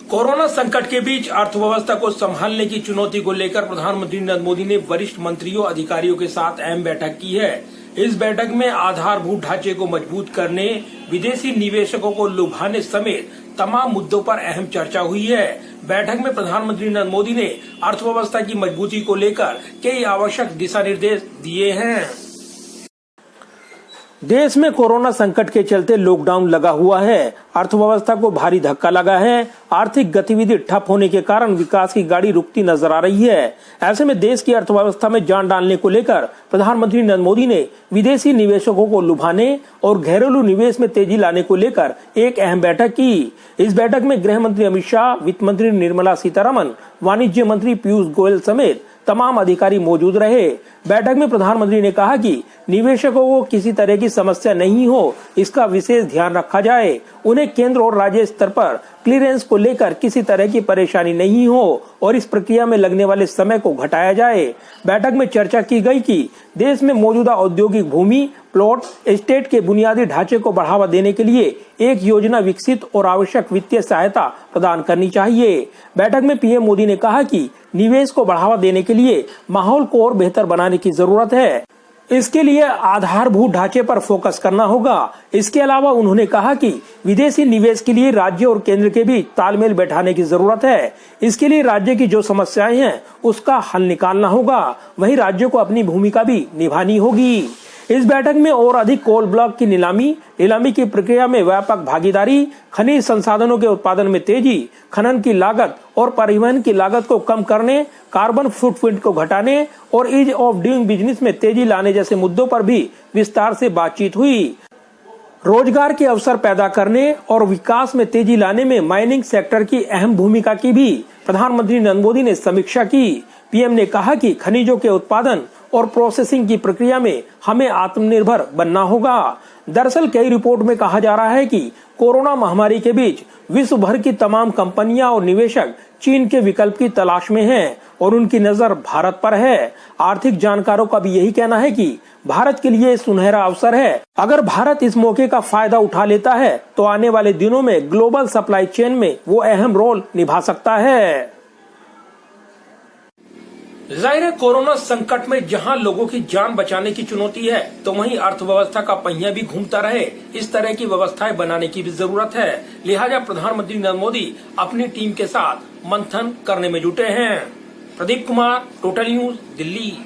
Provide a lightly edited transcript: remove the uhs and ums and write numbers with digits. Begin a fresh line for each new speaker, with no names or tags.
Corona संकट के बीच अर्थव्यवस्था को संभालने की चुनौती को लेकर प्रधानमंत्री नरेंद्र मोदी ने वरिष्ठ मंत्रियों अधिकारियों के साथ अहम बैठक की है। इस बैठक में आधारभूत ढांचे को मजबूत करने, विदेशी निवेशकों को लुभाने समेत तमाम मुद्दों पर अहम चर्चा हुई है। बैठक में प्रधानमंत्री नरेंद्र मोदी ने अर्थव्यवस्था की मजबूती को लेकर कई आवश्यक दिशा निर्देश दिए हैं। देश में कोरोना संकट के चलते लॉकडाउन लगा हुआ है। अर्थव्यवस्था को भारी धक्का लगा है। आर्थिक गतिविधि ठप होने के कारण विकास की गाड़ी रुकती नजर आ रही है। ऐसे में देश की अर्थव्यवस्था में जान डालने को लेकर प्रधानमंत्री नरेंद्र मोदी ने विदेशी निवेशकों को लुभाने और घरेलू निवेश में तेजी लाने को लेकर एक अहम बैठक की। इस बैठक में गृह मंत्री अमित शाह, वित्त मंत्री निर्मला सीतारमण, वाणिज्य मंत्री पीयूष गोयल समेत तमाम अधिकारी मौजूद रहे। बैठक में प्रधानमंत्री ने कहा कि निवेशकों को किसी तरह की समस्या नहीं हो, इसका विशेष ध्यान रखा जाए। उन्हें केंद्र और राज्य स्तर पर क्लीयरेंस को लेकर किसी तरह की परेशानी नहीं हो और इस प्रक्रिया में लगने वाले समय को घटाया जाए। बैठक में चर्चा की गई कि देश में मौजूदा औद्योगिक भूमि, प्लॉट, एस्टेट के बुनियादी ढांचे को बढ़ावा देने के लिए एक योजना विकसित और आवश्यक वित्तीय सहायता प्रदान करनी चाहिए। बैठक में पीएम मोदी ने कहा कि निवेश को बढ़ावा देने के लिए माहौल को और बेहतर बनाने की जरूरत है। इसके लिए आधारभूत ढांचे पर फोकस करना होगा। इसके अलावा उन्होंने कहा कि विदेशी निवेश के लिए राज्य और केंद्र के बीच तालमेल बैठाने की जरूरत है। इसके लिए राज्य की जो समस्याएं हैं उसका हल निकालना होगा, वहीं राज्यों को अपनी भूमिका भी निभानी होगी। इस बैठक में और अधिक कोल ब्लॉक की नीलामी की प्रक्रिया में व्यापक भागीदारी, खनिज संसाधनों के उत्पादन में तेजी, खनन की लागत और परिवहन की लागत को कम करने, कार्बन फुटप्रिंट को घटाने और ईज ऑफ डूइंग बिजनेस में तेजी लाने जैसे मुद्दों पर भी विस्तार से बातचीत हुई। रोजगार के अवसर पैदा करने और विकास में तेजी लाने में माइनिंग सेक्टर की अहम भूमिका की भी प्रधानमंत्री नरेंद्र मोदी ने समीक्षा की। पीएम ने कहा कि खनिजों के उत्पादन और प्रोसेसिंग की प्रक्रिया में हमें आत्मनिर्भर बनना होगा। दरअसल कई रिपोर्ट में कहा जा रहा है कि कोरोना महामारी के बीच विश्व भर की तमाम कंपनियां और निवेशक चीन के विकल्प की तलाश में हैं और उनकी नजर भारत पर है। आर्थिक जानकारों का भी यही कहना है कि भारत के लिए सुनहरा अवसर है। अगर भारत इस मौके का फायदा उठा लेता है तो आने वाले दिनों में ग्लोबल सप्लाई चेन में वो अहम रोल निभा सकता है। जाहिर है, कोरोना संकट में जहां लोगों की जान बचाने की चुनौती है तो वहीं अर्थव्यवस्था का पहिया भी घूमता रहे, इस तरह की व्यवस्थाएं बनाने की भी जरूरत है। लिहाजा प्रधानमंत्री नरेंद्र मोदी अपनी टीम के साथ मंथन करने में जुटे हैं। Pradeep Kumar, total news, Delhi.